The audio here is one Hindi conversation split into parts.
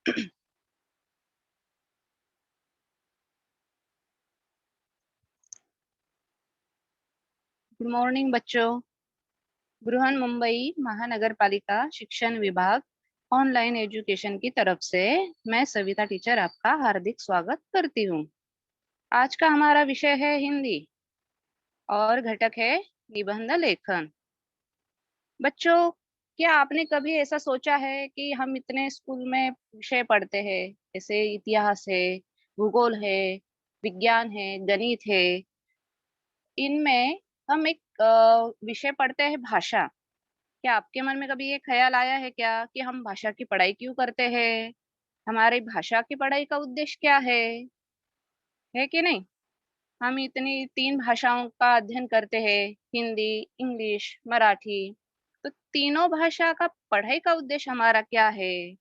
गुड मॉर्निंग बच्चों। बृहन मुंबई महानगर पालिका शिक्षण विभाग ऑनलाइन एजुकेशन की तरफ से मैं सविता टीचर आपका हार्दिक स्वागत करती हूँ। आज का हमारा विषय है हिंदी और घटक है निबंध लेखन। बच्चों, क्या आपने कभी ऐसा सोचा है कि हम इतने स्कूल में विषय पढ़ते हैं, जैसे इतिहास है, भूगोल है, विज्ञान है, गणित है। इनमें हम एक विषय पढ़ते हैं भाषा। क्या आपके मन में कभी ये ख्याल आया है क्या कि हम भाषा की पढ़ाई क्यों करते हैं? हमारी भाषा की पढ़ाई का उद्देश्य क्या है कि नहीं? हम इतनी 3 भाषाओं का अध्ययन करते हैं, हिंदी, इंग्लिश, मराठी। तो तीनों भाषा का पढ़ाई का उद्देश्य हमारा क्या है?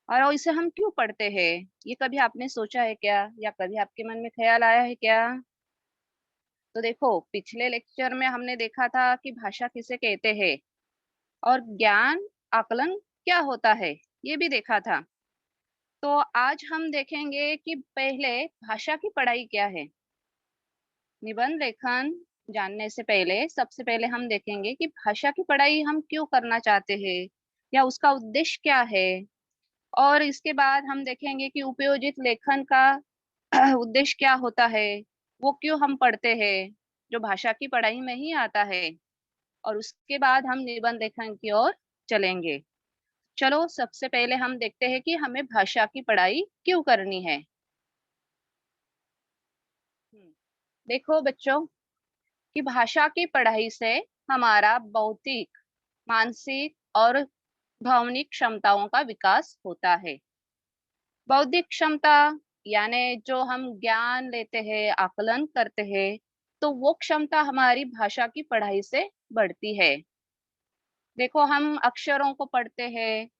और इसे हम क्यों पढ़ते हैं? ये कभी आपने सोचा है क्या? या कभी आपके मन में ख्याल आया है क्या? तो देखो, पिछले लेक्चर में हमने देखा था कि भाषा किसे कहते हैं और ज्ञान आकलन क्या होता है, ये भी देखा था। तो आज हम देखेंगे कि पहले भाषा की पढ़ाई क्या है। निबंध लेखन जानने से पहले सबसे पहले हम देखेंगे कि भाषा की पढ़ाई हम क्यों करना चाहते हैं या उसका उद्देश्य क्या है। और इसके बाद हम देखेंगे कि उपयोजित लेखन का उद्देश्य क्या होता है, वो क्यों हम पढ़ते हैं, जो भाषा की पढ़ाई में ही आता है। और उसके बाद हम निबंध लेखन की ओर चलेंगे। चलो सबसे पहले हम देखते हैं कि हमें भाषा की पढ़ाई क्यों करनी है। देखो बच्चों, कि भाषा की पढ़ाई से हमारा बौद्धिक, मानसिक और भावनिक क्षमताओं का विकास होता है। बौद्धिक क्षमता यानी जो हम ज्ञान लेते हैं, आकलन करते हैं, तो वो क्षमता हमारी भाषा की पढ़ाई से बढ़ती है। देखो, हम अक्षरों को पढ़ते हैं,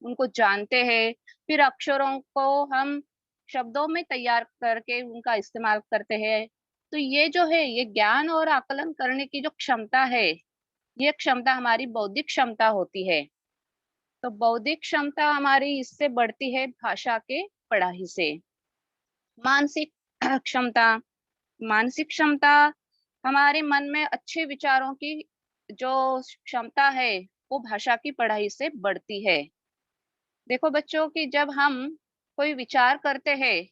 उनको जानते हैं, फिर अक्षरों को हम शब्दों में तैयार करके उनका इस्तेमाल करते हैं। तो ये जो है, ये ज्ञान और आकलन करने की जो क्षमता है, ये क्षमता हमारी बौद्धिक क्षमता होती है। तो बौद्धिक क्षमता हमारी इससे बढ़ती है भाषा के पढ़ाई से। मानसिक क्षमता, मानसिक क्षमता हमारे मन में अच्छे विचारों की जो क्षमता है, वो भाषा की पढ़ाई से बढ़ती है। देखो बच्चों, कि जब हम कोई विचार करते हैं,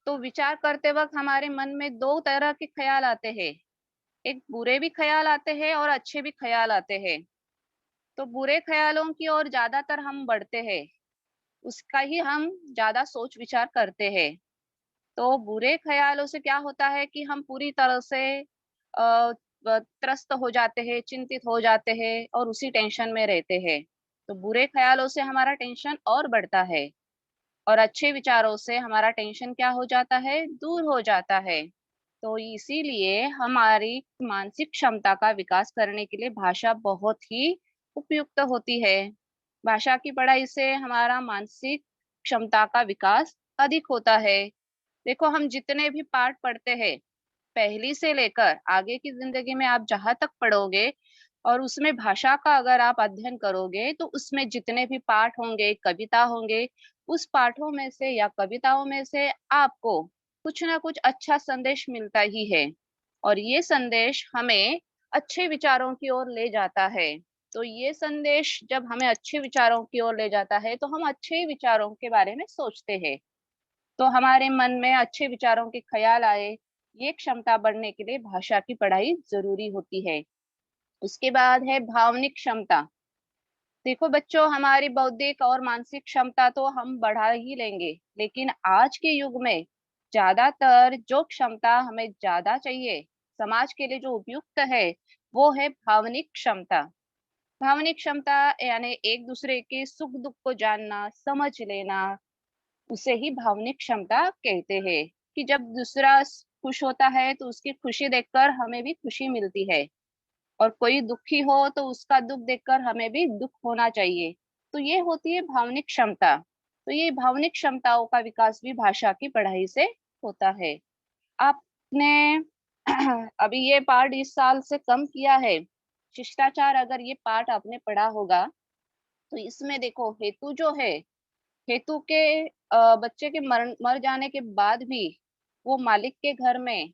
तो विचार करते वक्त हमारे मन में दो तरह के ख्याल आते हैं। एक बुरे भी ख्याल आते हैं और अच्छे भी ख्याल आते हैं। तो बुरे ख्यालों की ओर ज्यादातर हम बढ़ते हैं, उसका ही हम ज्यादा सोच विचार करते हैं। तो बुरे ख्यालों से क्या होता है कि हम पूरी तरह से त्रस्त हो जाते हैं, चिंतित हो जाते हैं और उसी टेंशन में रहते हैं। तो बुरे ख्यालों से हमारा टेंशन और बढ़ता है और अच्छे विचारों से हमारा टेंशन क्या हो जाता है, दूर हो जाता है। तो इसीलिए हमारी मानसिक क्षमता का विकास करने के लिए भाषा बहुत ही उपयुक्त होती है। भाषा की पढ़ाई से हमारा मानसिक क्षमता का विकास अधिक होता है। देखो, हम जितने भी पाठ पढ़ते हैं, पहली से लेकर आगे की जिंदगी में आप जहां तक पढ़ोगे और उसमें भाषा का अगर आप अध्ययन करोगे, तो उसमें जितने भी पाठ होंगे, कविता होंगे, उस पाठों में से या कविताओं में से आपको कुछ ना कुछ अच्छा संदेश मिलता ही है। और ये संदेश हमें अच्छे विचारों की ओर ले जाता है। तो ये संदेश जब हमें अच्छे विचारों की ओर ले जाता है, तो हम अच्छे विचारों के बारे में सोचते हैं। तो हमारे मन में अच्छे विचारों के ख्याल आए, ये क्षमता बढ़ने के लिए भाषा की पढ़ाई जरूरी होती है। उसके बाद है भावनिक क्षमता। देखो बच्चों, हमारी बौद्धिक और मानसिक क्षमता तो हम बढ़ा ही लेंगे, लेकिन आज के युग में ज्यादातर जो क्षमता हमें ज्यादा चाहिए, समाज के लिए जो उपयुक्त है, वो है भावनिक क्षमता। भावनिक क्षमता यानी एक दूसरे के सुख दुख को जानना, समझ लेना, उसे ही भावनिक क्षमता कहते हैं। कि जब दूसरा खुश होता है, तो उसकी खुशी देखकर हमें भी खुशी मिलती है, और कोई दुखी हो तो उसका दुख देखकर हमें भी दुख होना चाहिए। तो ये होती है भावनिक क्षमता। तो ये भावनिक क्षमताओं का विकास भी भाषा की पढ़ाई से होता है। आपने अभी ये पाठ इस साल से कम किया है, शिष्टाचार, अगर ये पाठ आपने पढ़ा होगा, तो इसमें देखो हेतु जो है, हेतु के बच्चे के मर जाने के बाद भी वो मालिक के घर में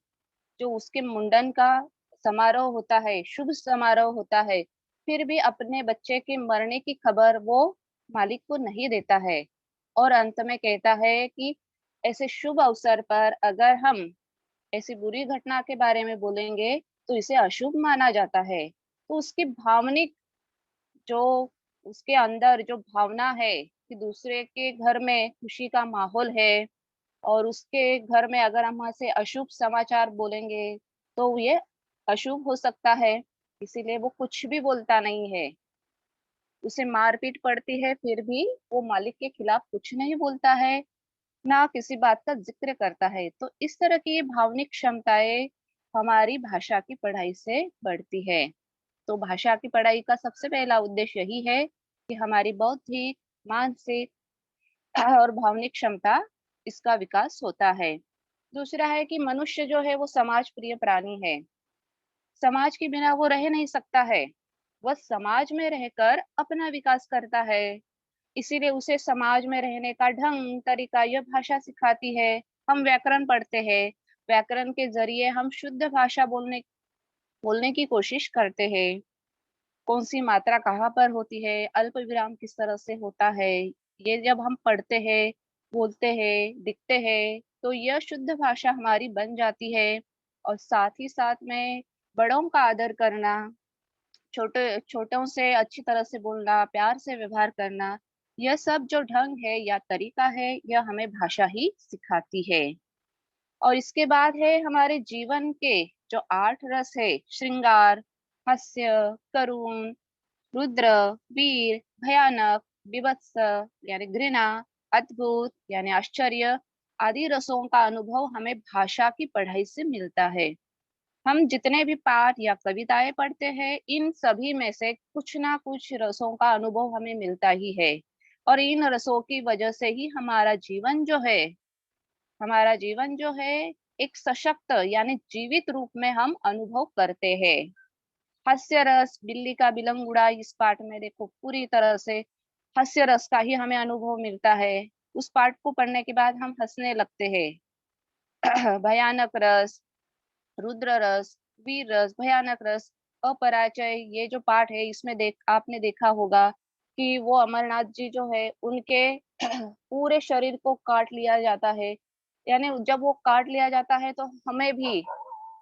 जो उसके मुंडन का समारोह होता है, शुभ समारोह होता है, फिर भी अपने बच्चे के मरने की खबर वो मालिक को नहीं देता है। और अंत में कहता है कि ऐसे शुभ अवसर पर अगर हम ऐसी बुरी घटना के बारे में बोलेंगे, तो इसे अशुभ माना जाता है। तो उसकी भावनिक जो उसके अंदर जो भावना है कि दूसरे के घर में खुशी का माहौल है और उसके घर में अगर हम ऐसे अशुभ समाचार बोलेंगे, तो ये अशुभ हो सकता है, इसीलिए वो कुछ भी बोलता नहीं है। उसे मारपीट पड़ती है, फिर भी वो मालिक के खिलाफ कुछ नहीं बोलता है, ना किसी बात का ज़िक्र करता है। तो इस तरह की ये भावनिक क्षमताएँ हमारी भाषा की पढ़ाई से बढ़ती है। तो भाषा की पढ़ाई का सबसे पहला उद्देश्य यही है कि हमारी बौद्धिक, मानसिक और भावनिक क्षमता इसका विकास होता है। दूसरा है कि मनुष्य जो है वो समाज प्रिय प्राणी है। समाज के बिना वो रह नहीं सकता है। वह समाज में रहकर अपना विकास करता है। इसीलिए उसे समाज में रहने का ढंग, तरीका यह भाषा सिखाती है। हम व्याकरण पढ़ते हैं। व्याकरण के ज़रिए हम शुद्ध भाषा बोलने बोलने की कोशिश करते हैं। कौन-सी मात्रा कहाँ पर होती है, अल्प विराम किस तरह से होता है, ये जब हम पढ़ते हैं, बोलते हैं, लिखते हैं, तो यह शुद्ध भाषा हमारी बन जाती है। और साथ ही साथ में बड़ों का आदर करना, छोटे छोटों से अच्छी तरह से बोलना, प्यार से व्यवहार करना, यह सब जो ढंग है या तरीका है, यह हमें भाषा ही सिखाती है। और इसके बाद है हमारे जीवन के जो 8 रस है, श्रृंगार, हास्य, करुण, रुद्र, वीर, भयानक, बीभत्स यानी घृणा, अद्भुत यानी आश्चर्य आदि रसों का अनुभव हमें भाषा की पढ़ाई से मिलता है। हम जितने भी पाठ या कविताएं पढ़ते हैं, इन सभी में से कुछ ना कुछ रसों का अनुभव हमें मिलता ही है। और इन रसों की वजह से ही हमारा जीवन जो है एक सशक्त यानी जीवित रूप में हम अनुभव करते हैं। हास्य रस, बिल्ली का बिलंग उड़ा, इस पाठ में देखो पूरी तरह से हास्य रस का ही हमें अनुभव मिलता है। उस पाठ को पढ़ने के बाद हम हंसने लगते हैं। भयानक रस, रुद्र रस, वीर रस, भयानक रस, अपराजय, ये जो पाठ है इसमें देख आपने देखा होगा कि वो अमरनाथ जी जो है उनके पूरे शरीर को काट लिया जाता है। यानी जब वो काट लिया जाता है तो हमें भी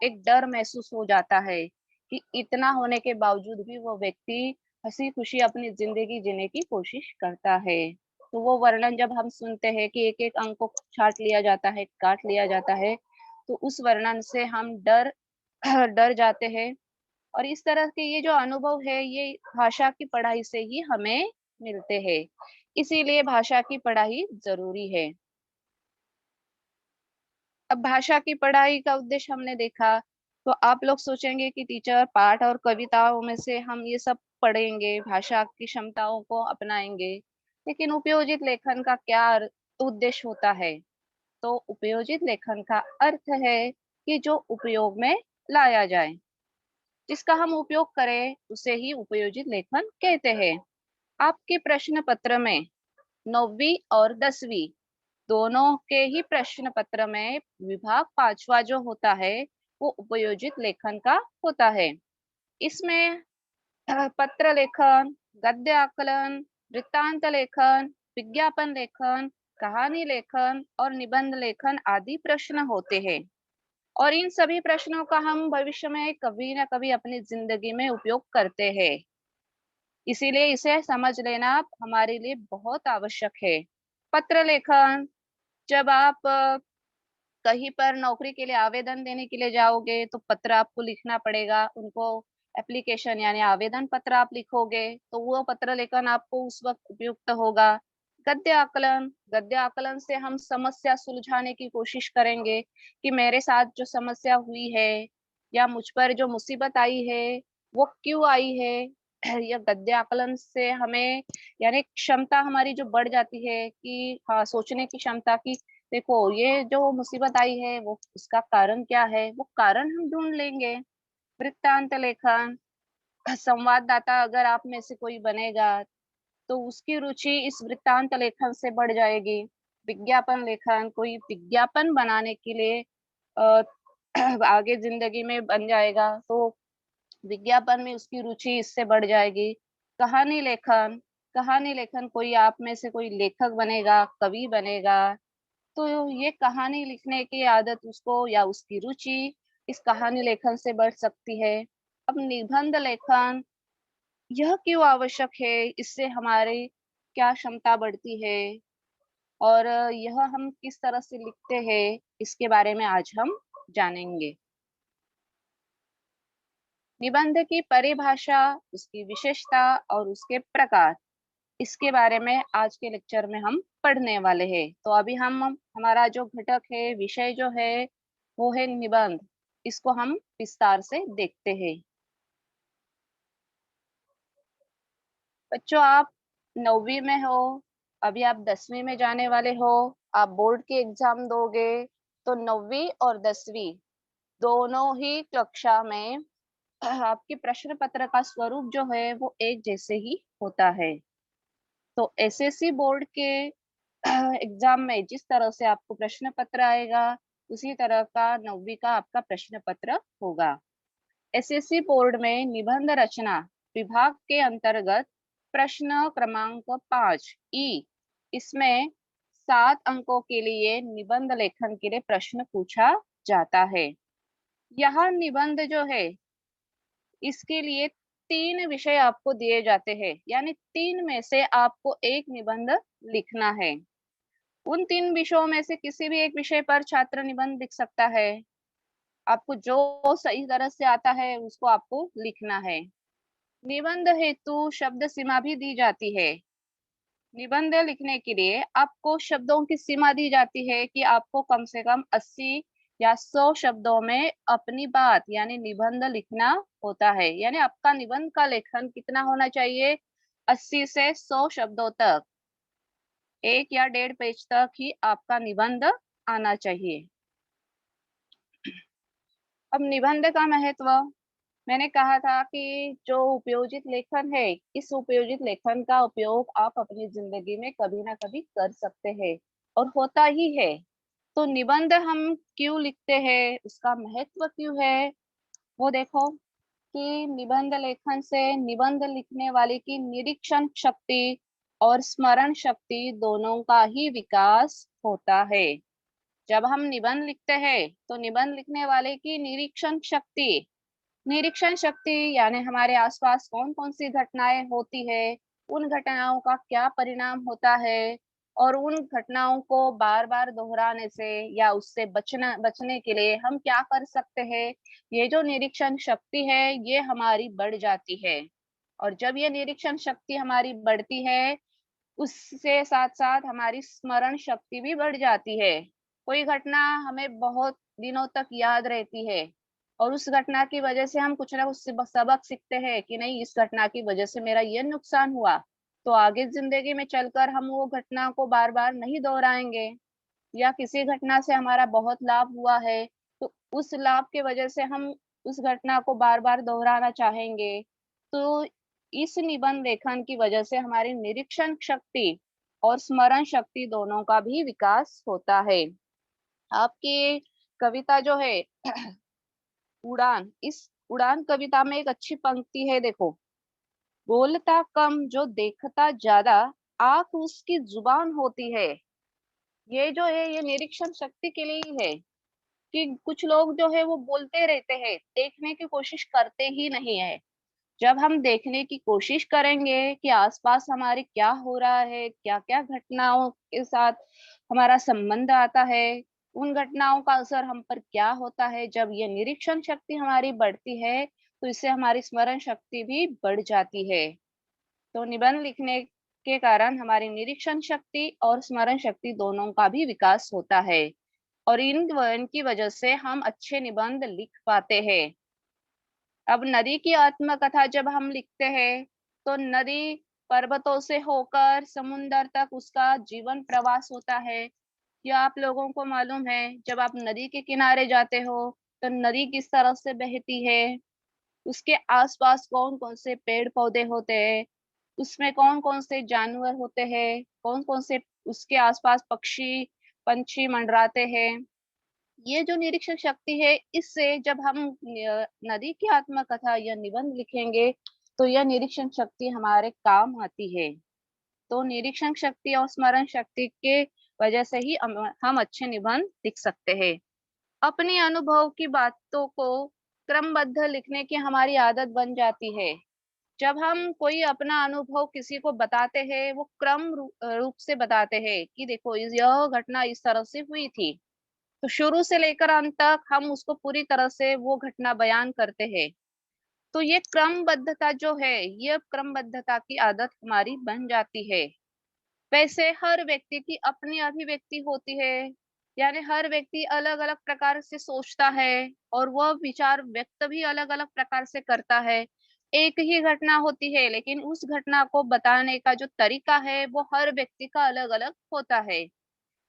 एक डर महसूस हो जाता है कि इतना होने के बावजूद भी वो व्यक्ति हँसी-खुशी अपनी ज़िंदगी जीने की कोशिश करता है। तो वो वर्णन जब हम सुनते हैं कि एक-एक अंग को छाँट लिया जाता है, काट लिया जाता है, तो उस वर्णन से हम डर जाते हैं। और इस तरह के ये जो अनुभव है, ये भाषा की पढ़ाई से ही हमें मिलते हैं। इसीलिए भाषा की पढ़ाई ज़रूरी है। अब भाषा की पढ़ाई का उद्देश्य हमने देखा, तो आप लोग सोचेंगे कि टीचर पाठ और कविताओं में से हम ये सब पढ़ेंगे, भाषा की क्षमताओं को अपनाएँगे, लेकिन उपयोजित लेखन का क्या उद्देश्य होता है? तो उपयोजित लेखन का अर्थ है कि जो उपयोग में लाया जाए, जिसका हम उपयोग करें, उसे ही उपयोजित लेखन कहते हैं। आपके प्रश्न पत्र में 9वीं और 10वीं दोनों के ही प्रश्न पत्र में विभाग 5वां जो होता है, वो उपयोजित लेखन का होता है। इसमें पत्र लेखन, गद्य आकलन, वृत्तांत लेखन, विज्ञापन लेखन, कहानी लेखन और निबंध लेखन आदि प्रश्न होते हैं। और इन सभी प्रश्नों का हम भविष्य में कभी न कभी अपनी जिंदगी में उपयोग करते हैं। इसीलिए इसे समझ लेना हमारे लिए बहुत आवश्यक है। पत्र लेखन, जब आप कहीं पर नौकरी के लिए आवेदन देने के लिए जाओगे तो पत्र आपको लिखना पड़ेगा। उनको एप्लीकेशन यानी आवेदन पत्र आप लिखोगे, तो वो पत्र लेखन आपको उस वक़्त उपयुक्त होगा। गद्य आकलन से हम समस्या सुलझाने की कोशिश करेंगे कि मेरे साथ जो समस्या हुई है या मुझ पर जो मुसीबत आई है, वो क्यों आई है? या गद्य आकलन से हमें यानी क्षमता हमारी जो बढ़ जाती है कि हाँ, सोचने की क्षमता की देखो, ये जो मुसीबत आई है, वो उसका कारण क्या है? वो कारण हम ढूँढ लेंगे। वृत्तांत लेखन, संवाददाता अगर आप में से कोई बनेगा, तो उसकी रुचि इस वृत्तांत लेखन से बढ़ जाएगी। विज्ञापन लेखन, कोई विज्ञापन बनाने के लिए अ, आगे ज़िंदगी में बन जाएगा, तो विज्ञापन में उसकी रुचि इससे बढ़ जाएगी। कहानी लेखन, कहानी लेखन कोई आप में से कोई लेखक बनेगा, कवि बनेगा, तो ये कहानी लिखने की आदत उसको या उसकी रुचि इस कहानी लेखन से बढ़ सकती है। अब निबंध लेखन यह क्यों आवश्यक है? इससे हमारी क्या क्षमता बढ़ती है? और यह हम किस तरह से लिखते हैं, इसके बारे में आज हम जानेंगे। निबंध की परिभाषा, उसकी विशेषता और उसके प्रकार, इसके बारे में आज के लेक्चर में हम पढ़ने वाले हैं। तो अभी हम हमारा जो घटक है, विषय जो है, वो है निबंध। इसको हम विस्तार से देखते हैं। बच्चों, आप 9वीं में हो, अभी आप 10वीं में जाने वाले हो, आप बोर्ड के एग्जाम दोगे, तो 9वीं और 10वीं दोनों ही कक्षा में आपके प्रश्न पत्र का स्वरूप जो है वो एक जैसे ही होता है। तो एसएससी बोर्ड के एग्जाम में जिस तरह से आपको प्रश्न पत्र आएगा, उसी तरह का 9वीं का आपका प्रश्न पत्र होगा। एसएससी बोर्ड में निबंध रचना विभाग के अंतर्गत प्रश्न क्रमांक 5 ई, इसमें 7 अंकों के लिए निबंध लेखन के लिए प्रश्न पूछा जाता है। यहाँ निबंध जो है, इसके लिए 3 विषय आपको दिए जाते हैं, यानी 3 में से आपको एक निबंध लिखना है। उन 3 विषयों में से किसी भी एक विषय पर छात्र निबंध लिख सकता है। आपको जो सही तरह से आता है उसको आपको लिखना है। निबंध हेतु शब्द सीमा भी दी जाती है। निबंध लिखने के लिए आपको शब्दों की सीमा दी जाती है कि आपको कम से कम 80 या 100 शब्दों में अपनी बात यानी निबंध लिखना होता है। यानी आपका निबंध का लेखन कितना होना चाहिए? 80 से 100 शब्दों तक, 1 या 1.5 पेज तक ही आपका निबंध आना चाहिए। अब निबंध का महत्व, मैंने कहा था कि जो उपयोजित लेखन है, इस उपयोजित लेखन का उपयोग आप अपनी जिंदगी में कभी ना कभी कर सकते हैं और होता ही है। तो निबंध हम क्यों लिखते हैं, उसका महत्व क्यों है, वो देखो कि निबंध लेखन से निबंध लिखने वाले की निरीक्षण शक्ति और स्मरण शक्ति दोनों का ही विकास होता है। जब हम निबंध लिखते हैं तो निबंध लिखने वाले की निरीक्षण शक्ति यानी हमारे आसपास कौन-कौन सी घटनाएं होती है, उन घटनाओं का क्या परिणाम होता है और उन घटनाओं को बार-बार दोहराने से या उससे बचने के लिए हम क्या कर सकते हैं, ये जो निरीक्षण शक्ति है, ये हमारी बढ़ जाती है। और जब ये निरीक्षण शक्ति हमारी बढ़ती है, उससे साथ-साथ हमारी स्मरण शक्ति भी बढ़ जाती है। कोई घटना हमें बहुत दिनों तक याद रहती है और उस घटना की वजह से हम कुछ ना कुछ सबक सीखते हैं कि नहीं, इस घटना की वजह से मेरा ये नुकसान हुआ, तो आगे ज़िंदगी में चलकर हम वो घटना को बार-बार नहीं दोहराएँगे। या किसी घटना से हमारा बहुत लाभ हुआ है, तो उस लाभ की वजह से हम उस घटना को बार-बार दोहराना चाहेंगे। तो इस निबंध लेखन की वजह से हमारी निरीक्षण शक्ति और स्मरण शक्ति दोनों का भी विकास होता है। आपकी कविता जो है उड़ान, इस उड़ान कविता में एक अच्छी पंक्ति है, देखो, बोलता कम जो देखता ज्यादा, आँख उसकी जुबान होती है। ये जो है ये निरीक्षण शक्ति के लिए ही है कि कुछ लोग जो है वो बोलते रहते हैं, देखने की कोशिश करते ही नहीं है। जब हम देखने की कोशिश करेंगे कि आसपास हमारे क्या हो रहा है, क्या-क्या घटनाओं के साथ हमारा संबंध आता है, उन घटनाओं का असर हम पर क्या होता है, जब ये निरीक्षण शक्ति हमारी बढ़ती है, तो इससे हमारी स्मरण शक्ति भी बढ़ जाती है। तो निबंध लिखने के कारण हमारी निरीक्षण शक्ति और स्मरण शक्ति दोनों का भी विकास होता है और इनकी वजह से हम अच्छे निबंध लिख पाते हैं। अब नदी की आत्मकथा जब हम लिखते हैं, तो नदी पर्वतों से होकर समुंदर तक उसका जीवन प्रवास होता है। यह आप लोगों को मालूम है, जब आप नदी के किनारे जाते हो, तो नदी किस तरह से बहती है, उसके आसपास कौन-कौन से पेड़-पौधे होते हैं, उसमें कौन-कौन से जानवर होते हैं, कौन-कौन से उसके आस-पास पक्षी, पंछी मंडराते हैं। ये जो निरीक्षण शक्ति है, इससे जब हम नदी की आत्मकथा या निबंध लिखेंगे, तो यह निरीक्षण शक्ति हमारे काम आती है। तो निरीक्षण शक्ति और स्मरण शक्ति के वजह से ही हम अच्छे निबंध लिख सकते हैं। अपने अनुभव की बातों को क्रमबद्ध लिखने की हमारी आदत बन जाती है। जब हम कोई अपना अनुभव किसी को बताते हैं, वो रूप से बताते हैं कि देखो यह घटना इस तरह से हुई थी। तो शुरू से लेकर अंत तक हम उसको पूरी तरह से वो घटना बयान करते हैं। तो ये क्रमबद्धता जो है, ये क्रमबद्धता की आदत हमारी बन जाती है। वैसे हर व्यक्ति की अपनी अभिव्यक्ति होती है, यानी हर व्यक्ति अलग-अलग प्रकार से सोचता है और वह विचार व्यक्त भी अलग-अलग प्रकार से करता है। एक ही घटना होती है, लेकिन उस घटना को बताने का जो तरीका है, वो हर व्यक्ति का अलग-अलग होता है।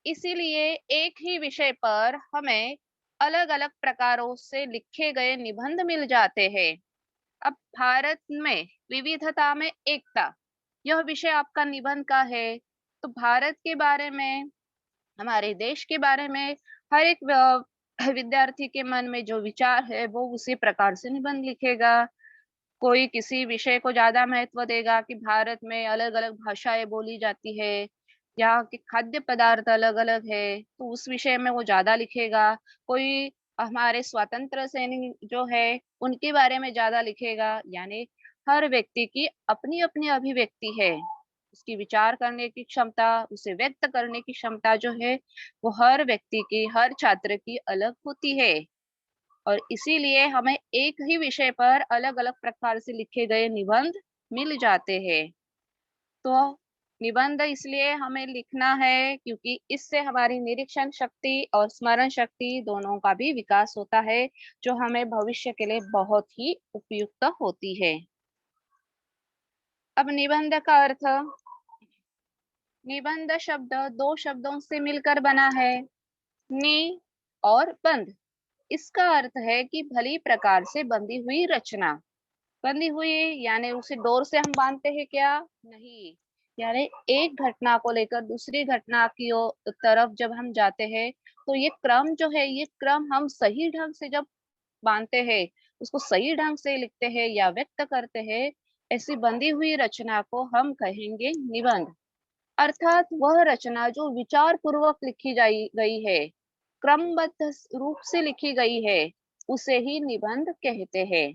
इसीलिए एक ही विषय पर हमें अलग-अलग प्रकारों से लिखे गए निबंध मिल जाते हैं। अब भारत में विविधता में एकता, यह विषय आपका निबंध का है। तो भारत के बारे में, हमारे देश के बारे में हर एक विद्यार्थी के मन में जो विचार है, वो उसी प्रकार से निबंध लिखेगा। कोई किसी विषय को ज़्यादा महत्व देगा कि भारत में अलग-अलग भाषाएँ बोली जाती है, यहाँ के खाद्य पदार्थ अलग-अलग है, तो उस विषय में वो ज़्यादा लिखेगा। कोई हमारे स्वतंत्र सैनिक जो है, उनके बारे में ज़्यादा लिखेगा, यानी हर व्यक्ति की अपनी-अपनी अभिव्यक्ति है। उसकी विचार करने की क्षमता, उसे व्यक्त करने की क्षमता जो है, वो हर व्यक्ति की, हर छात्र की अलग होती है। और इसीलिए हमें एक ही विषय पर अलग-अलग प्रकार से लिखे गए निबंध मिल जाते हैं। तो निबंध इसलिए हमें लिखना है क्योंकि इससे हमारी निरीक्षण शक्ति और स्मरण शक्ति दोनों का भी विकास होता है, जो हमें भविष्य के लिए बहुत ही उपयुक्त होती है। अब निबंध का अर्थ, निबंध शब्द 2 शब्दों से मिलकर बना है, नि और बंध। इसका अर्थ है कि भली प्रकार से बंधी हुई रचना। बंधी हुई यानी उसे डोर से हम बांधते हैं क्या? नहीं। यानी एक घटना को लेकर दूसरी घटना की तरफ जब हम जाते हैं, तो ये क्रम जो है, ये क्रम हम सही ढंग से जब बांधते हैं, उसको सही ढंग से लिखते हैं या व्यक्त करते हैं, ऐसी बंधी हुई रचना को हम कहेंगे निबंध। अर्थात वह रचना जो विचार पूर्वक लिखी जाई गई है, क्रमबद्ध रूप से लिखी गई है, उसे ही निबंध कहते हैं।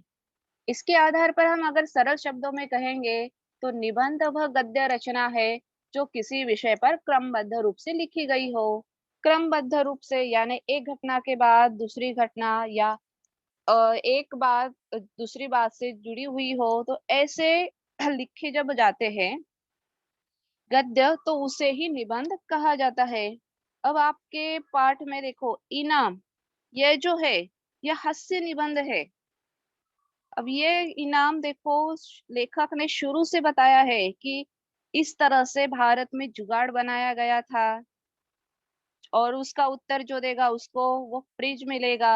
इसके आधार पर हम अगर सरल शब्दों में कहेंगे, तो निबंध वह गद्य रचना है जो किसी विषय पर क्रमबद्ध रूप से लिखी गई हो। क्रमबद्ध रूप से यानी एक घटना के बाद दूसरी घटना या एक बात दूसरी बात से जुड़ी हुई हो, तो ऐसे लिखे जब जाते हैं गद्य, तो उसे ही निबंध कहा जाता है। अब आपके पाठ में देखो इनाम, यह जो है, यह हास्य निबंध है। अब ये इनाम देखो, लेखक ने शुरू से बताया है कि इस तरह से भारत में जुगाड़ बनाया गया था और उसका उत्तर जो देगा उसको वो फ्रिज मिलेगा।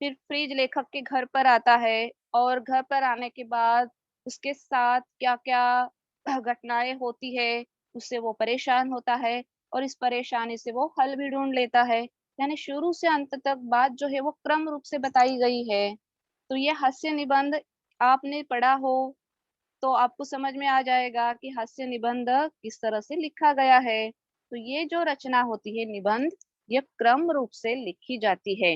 फिर फ्रिज लेखक के घर पर आता है और घर पर आने के बाद उसके साथ क्या-क्या घटनाएँ होती है, उससे वो परेशान होता है और इस परेशानी से वो हल भी ढूँढ लेता है। यानी शुरू से अंत तक बात जो है वो क्रम रूप से बताई गई है। तो ये हास्य निबंध आपने पढ़ा हो, तो आपको समझ में आ जाएगा कि हास्य निबंध किस तरह से लिखा गया है। तो ये जो रचना होती है निबंध, ये क्रम रूप से लिखी जाती है।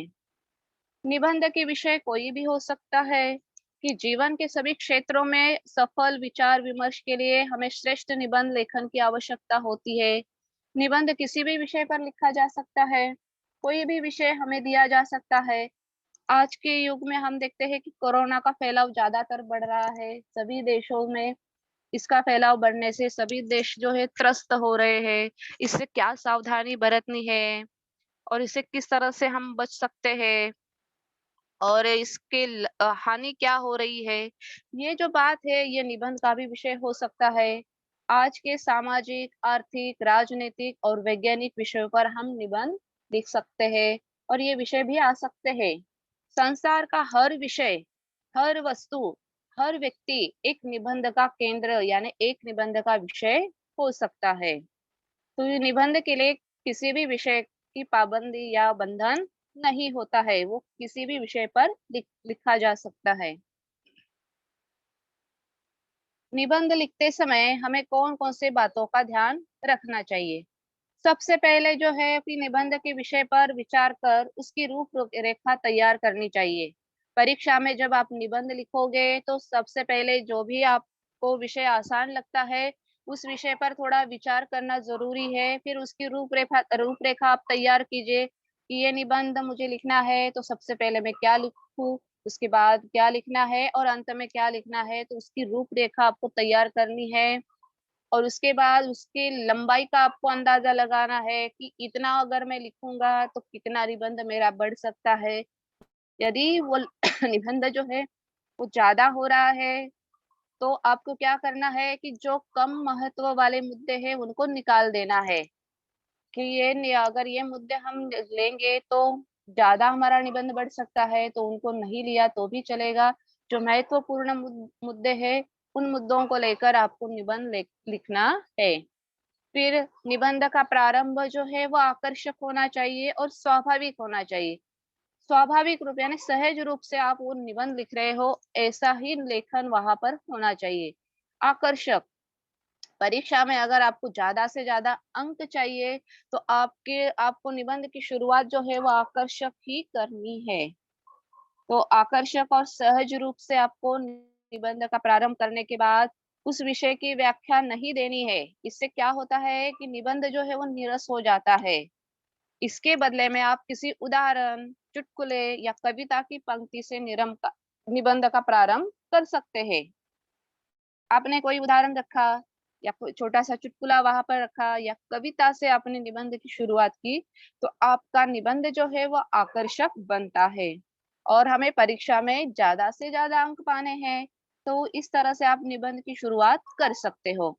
निबंध के विषय कोई भी हो सकता है कि जीवन के सभी क्षेत्रों में सफल विचार विमर्श के लिए हमें श्रेष्ठ निबंध लेखन की आवश्यकता होती है। निबंध किसी भी विषय पर लिखा जा सकता है, कोई भी विषय हमें दिया जा सकता है। आज के युग में हम देखते हैं कि कोरोना का फैलाव ज़्यादातर बढ़ रहा है। सभी देशों में इसका फैलाव बढ़ने से सभी देश जो है त्रस्त हो रहे हैं। इससे क्या सावधानी बरतनी है और इससे किस तरह से हम बच सकते हैं और इसके हानि क्या हो रही है। ये जो बात है, ये निबंध का भी विषय हो सकता है। आज के सामाजिक, आर्थिक, राजनीतिक और वैज्ञानिक विषयों पर हम निबंध लिख सकते हैं और ये विषय भी आ सकते हैं। संसार का हर विषय, हर वस्तु, हर व्यक्ति एक निबंध का केंद्र यानी एक निबंध का विषय हो सकता है। तो ये निबंध के लिए किसी भी विषय की पाबंदी या बंधन नहीं होता है, वो किसी भी विषय पर लिखा जा सकता है। निबंध लिखते समय हमें कौन-कौन से बातों का ध्यान रखना चाहिए? सबसे पहले जो है कि निबंध के विषय पर विचार कर उसकी रूपरेखा तैयार करनी चाहिए। परीक्षा में जब आप निबंध लिखोगे तो सबसे पहले जो भी आपको विषय आसान लगता है, उस विषय पर थोड़ा विचार करना ज़रूरी है। फिर उसकी रूपरेखा रूपरेखा आप तैयार कीजिए कि ये निबंध मुझे लिखना है तो सबसे पहले मैं क्या लिखूँ, उसके बाद क्या लिखना है और अंत में क्या लिखना है, तो उसकी रूपरेखा आपको तैयार करनी है। और उसके बाद उसकी लंबाई का आपको अंदाज़ा लगाना है कि इतना अगर मैं लिखूँगा तो कितना निबंध मेरा बढ़ सकता है। यदि वो निबंध जो है वो ज़्यादा हो रहा है, तो आपको क्या करना है कि जो कम महत्व वाले मुद्दे हैं उनको निकाल देना है कि अगर ये मुद्दे हम लेंगे तो ज़्यादा हमारा निबंध बढ़ सकता है, तो उनको नहीं लिया तो भी चलेगा। जो महत्वपूर्ण मुद्दे हैं, उन मुद्दों को लेकर आपको निबंध लिखना है। फिर निबंध का प्रारंभ जो है वो आकर्षक होना चाहिए और स्वाभाविक होना चाहिए। स्वाभाविक रूप यानी सहज रूप से आप वो निबंध लिख रहे हो, ऐसा ही लेखन वहाँ पर होना चाहिए। आकर्षक, परीक्षा में अगर आपको ज़्यादा से ज़्यादा अंक चाहिए, तो आपको निबंध की शुरुआत जो है वो आकर्षक ही करनी है। तो आकर्षक और सहज रूप से आपको निबंध का प्रारंभ करने के बाद उस विषय की व्याख्या नहीं देनी है। इससे क्या होता है कि निबंध जो है वो नीरस हो जाता है। इसके बदले में आप किसी उदाहरण, चुटकुले या कविता की पंक्ति से निबंध का प्रारंभ कर सकते हैं। आपने कोई उदाहरण रखा या कोई छोटा-सा चुटकुला वहाँ पर रखा या कविता से आपने निबंध की शुरुआत की, तो आपका निबंध जो है वो आकर्षक बनता है और हमें परीक्षा में ज़्यादा से ज़्यादा अंक पाने हैं, तो इस तरह से आप निबंध की शुरुआत कर सकते हो।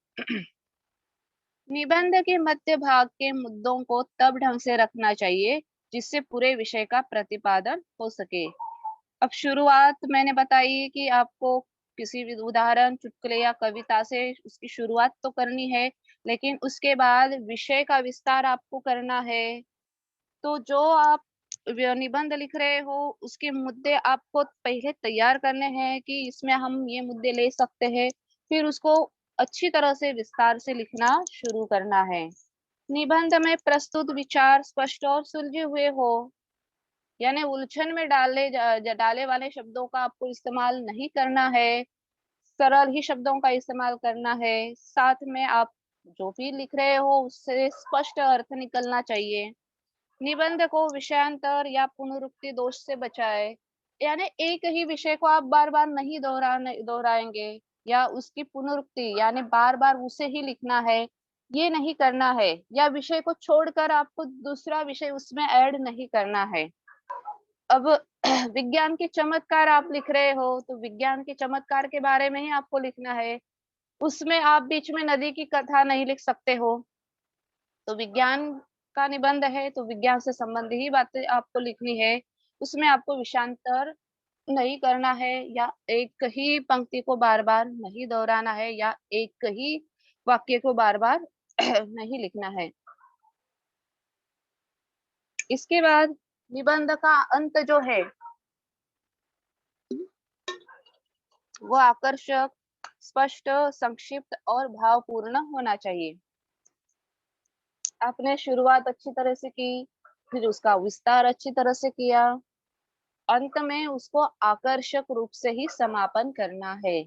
निबंध के मध्य भाग के मुद्दों को तब ढंग से रखना चाहिए, जिससे पूरे विषय का प्रतिपादन हो सके। अब शुरुआत मैंने बताई कि आपको किसी भी उदाहरण, चुटकुले या कविता से उसकी शुरुआत तो करनी है, लेकिन उसके बाद विषय का विस्तार आपको करना है। तो जो आप निबंध लिख रहे हो, उसके मुद्दे आपको पहले तैयार करने हैं कि इसमें हम ये मुद्दे ले सकते हैं, फिर उसको अच्छी तरह से विस्तार से लिखना शुरू करना है। निबंध में प्रस्तुत विचार स्पष्ट और सुलझे हुए हो, यानी उलझन में डाले वाले शब्दों का आपको इस्तेमाल नहीं करना है, सरल ही शब्दों का इस्तेमाल करना है। साथ में आप जो भी लिख रहे हो उससे स्पष्ट अर्थ निकलना चाहिए। निबंध को विषयांतर या पुनरुक्ति दोष से बचाएं, यानी एक ही विषय को आप बार-बार नहीं दोहराएंगे या उसकी पुनरुक्ति यानी बार-बार उसे ही लिखना है, ये नहीं करना है या विषय को छोड़कर आपको दूसरा विषय उसमें ऐड नहीं करना है। अब विज्ञान के चमत्कार आप लिख रहे हो, तो विज्ञान के चमत्कार के बारे में ही आपको लिखना है। उसमें आप बीच में नदी की कथा नहीं लिख सकते हो। तो विज्ञान का निबंध है, तो विज्ञान से संबंधित ही बातें आपको लिखनी है। उसमें आपको विषयांतर नहीं करना है या एक ही पंक्ति को बार-बार नहीं दोहराना है या एक ही वाक्य को बार-बार नहीं लिखना है। इसके बाद निबंध का अंत जो है, वो आकर्षक, स्पष्ट, संक्षिप्त और भावपूर्ण होना चाहिए। आपने शुरुआत अच्छी तरह से की, फिर उसका विस्तार अच्छी तरह से किया, अंत में उसको आकर्षक रूप से ही समापन करना है।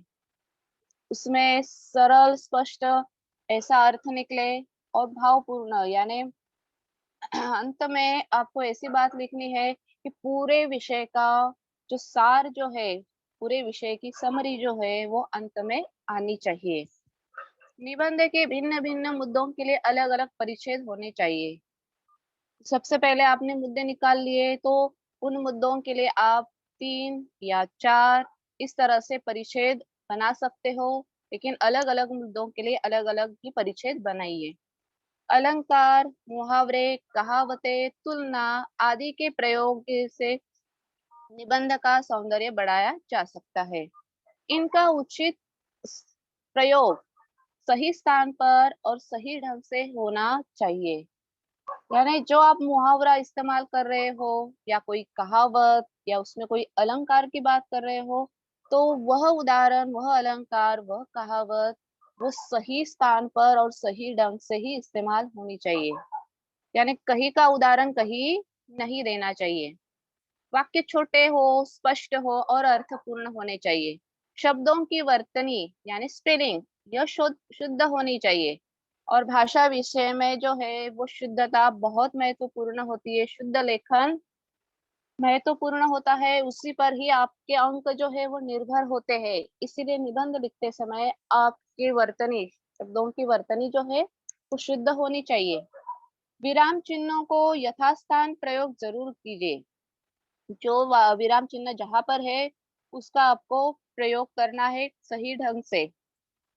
उसमें सरल, स्पष्ट ऐसा अर्थ निकले और भावपूर्ण यानी अंत में आपको ऐसी बात लिखनी है कि पूरे विषय का जो सार जो है, पूरे विषय की समरी जो है वो अंत में आनी चाहिए। निबंध के भिन्न-भिन्न मुद्दों के लिए अलग-अलग परिच्छेद होने चाहिए। सबसे पहले आपने मुद्दे निकाल लिए तो उन मुद्दों के लिए आप 3 या 4 इस तरह से परिच्छेद बना सकते हो, लेकिन अलग-अलग मुद्दों के लिए अलग-अलग ही परिच्छेद बनाइए। अलंकार, मुहावरे, कहावतें, तुलना आदि के प्रयोग से निबंध का सौंदर्य बढ़ाया जा सकता है। इनका उचित प्रयोग सही स्थान पर और सही ढंग से होना चाहिए। यानी जो आप मुहावरा इस्तेमाल कर रहे हो या कोई कहावत या उसमें कोई अलंकार की बात कर रहे हो, तो वह उदाहरण, वह अलंकार, वह कहावत, वो सही स्थान पर और सही ढंग से ही इस्तेमाल होनी चाहिए। यानी कहीं का उदाहरण कहीं नहीं देना चाहिए। वाक्य छोटे हो, स्पष्ट हो और अर्थपूर्ण होने चाहिए। शब्दों की वर्तनी यानी स्पेलिंग यह शुद्ध होनी चाहिए। और भाषा विषय में जो है वो शुद्धता बहुत महत्वपूर्ण होती है। शुद्ध लेखन महत्वपूर्ण होता है, उसी पर ही आपके अंक जो है वो निर्भर होते हैं। इसीलिए निबंध लिखते समय आपकी वर्तनी, शब्दों की वर्तनी जो है वो शुद्ध होनी चाहिए। विराम चिन्हों को यथास्थान प्रयोग जरूर कीजिए। जो विराम चिन्ह जहां पर है उसका आपको प्रयोग करना है सही ढंग से।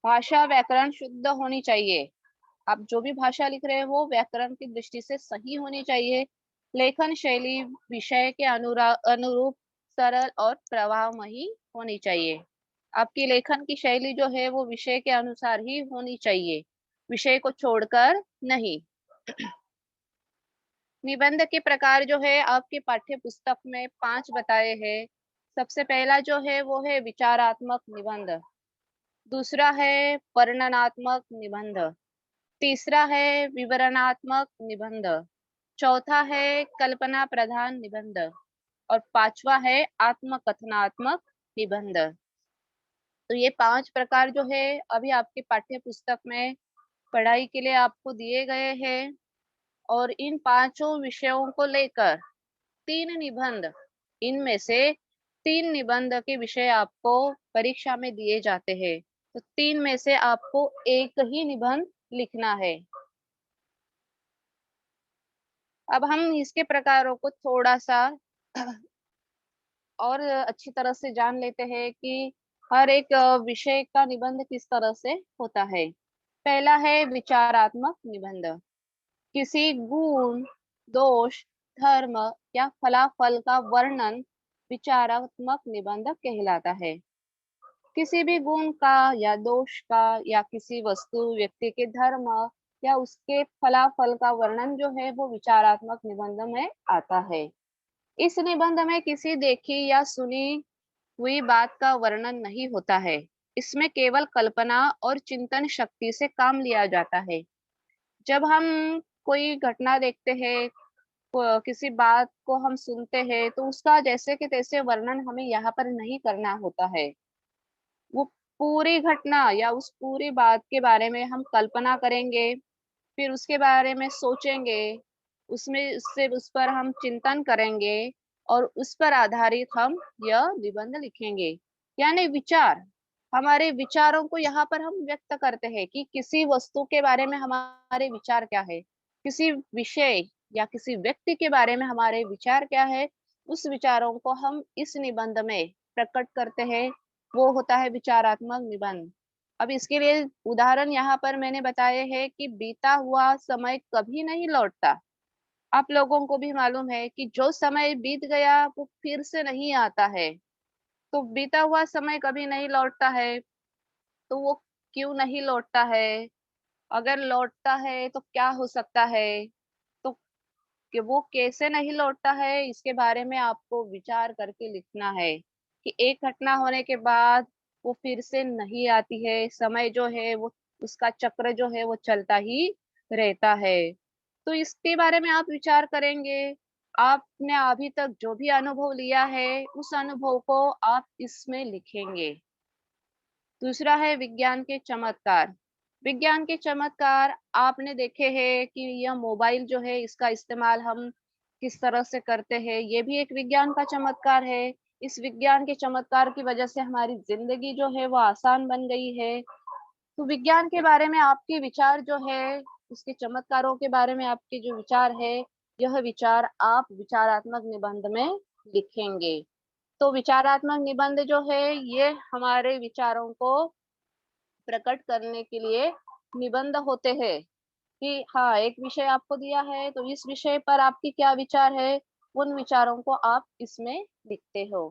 भाषा व्याकरण शुद्ध होनी चाहिए। आप जो भी भाषा लिख रहे हो व्याकरण की दृष्टि से सही होनी चाहिए। लेखन शैली विषय के अनुरूप सरल और प्रवाहमयी होनी चाहिए। आपकी लेखन की शैली जो है वो विषय के अनुसार ही होनी चाहिए, विषय को छोड़कर नहीं। निबंध के प्रकार जो है आपके पाठ्य पुस्तक में 5 बताए हैं। सबसे पहला जो है वो है विचारात्मक निबंध। दूसरा है वर्णनात्मक निबंध। तीसरा है विवरणात्मक निबंध। चौथा है कल्पना प्रधान निबंध। और पांचवा है आत्मकथनात्मक निबंध। तो ये 5 प्रकार जो है अभी आपके पाठ्य पुस्तक में पढ़ाई के लिए आपको दिए गए हैं। और इन पांचों विषयों को लेकर 3 निबंध, इनमें से 3 निबंध के विषय आपको परीक्षा में दिए जाते हैं। तो 3 में से आपको एक ही निबंध लिखना है। अब हम इसके प्रकारों को थोड़ा-सा और अच्छी तरह से जान लेते हैं कि हर एक विषय का निबंध किस तरह से होता है। पहला है विचारात्मक निबंध। किसी गुण, दोष, धर्म या फलाफल का वर्णन विचारात्मक निबंध कहलाता है। किसी भी गुण का या दोष का या किसी वस्तु, व्यक्ति के धर्म या उसके फलाफल का वर्णन जो है वो विचारात्मक निबंध में आता है। इस निबंध में किसी देखी या सुनी हुई बात का वर्णन नहीं होता है। इसमें केवल कल्पना और चिंतन शक्ति से काम लिया जाता है। जब हम कोई घटना देखते हैं, किसी बात को हम सुनते हैं, तो उसका जैसे कि तैसे वर्णन हमें यहाँ पर नहीं करना होता है। वो पूरी घटना या उस पूरी बात के बारे में हम कल्पना करेंगे, फिर उसके बारे में सोचेंगे, उसमें उससे उस पर हम चिंतन करेंगे और उस पर आधारित हम यह निबंध लिखेंगे। यानी विचार, हमारे विचारों को यहाँ पर हम व्यक्त करते हैं कि किसी वस्तु के बारे में हमारे विचार क्या है, किसी विषय या किसी व्यक्ति के बारे में हमारे विचार क्या है, उस विचारों को हम इस निबंध में प्रकट करते हैं। वो होता है विचारात्मक निबंध। अब इसके लिए उदाहरण यहाँ पर मैंने बताए हैं कि बीता हुआ समय कभी नहीं लौटता। आप लोगों को भी मालूम है कि जो समय बीत गया वो फिर से नहीं आता है। तो बीता हुआ समय कभी नहीं लौटता है, तो वो क्यों नहीं लौटता है? अगर लौटता है तो क्या हो सकता है? तो कि वो कैसे नहीं लौटता है इसके बारे में आपको विचार करके लिखना है कि एक घटना होने के बाद वो फिर से नहीं आती है, समय जो है वो उसका चक्र जो है वो चलता ही रहता है। तो इसके बारे में आप विचार करेंगे। आपने अभी तक जो भी अनुभव लिया है उस अनुभव को आप इसमें लिखेंगे। दूसरा है विज्ञान के चमत्कार। विज्ञान के चमत्कार आपने देखे हैं कि यह मोबाइल जो है इसका इस्तेमाल हम किस तरह से करते हैं, ये भी एक विज्ञान का चमत्कार है। इस विज्ञान के चमत्कार की वजह से हमारी जिंदगी जो है वो आसान बन गई है। तो विज्ञान के बारे में आपके विचार जो है, उसके चमत्कारों के बारे में आपके जो विचार है, यह विचार आप विचारात्मक निबंध में लिखेंगे। तो विचारात्मक निबंध जो है ये हमारे विचारों को प्रकट करने के लिए निबंध होते हैं कि हाँ, एक विषय आपको दिया है तो इस विषय पर आपकी क्या विचार है, उन विचारों को आप इसमें लिखते हो।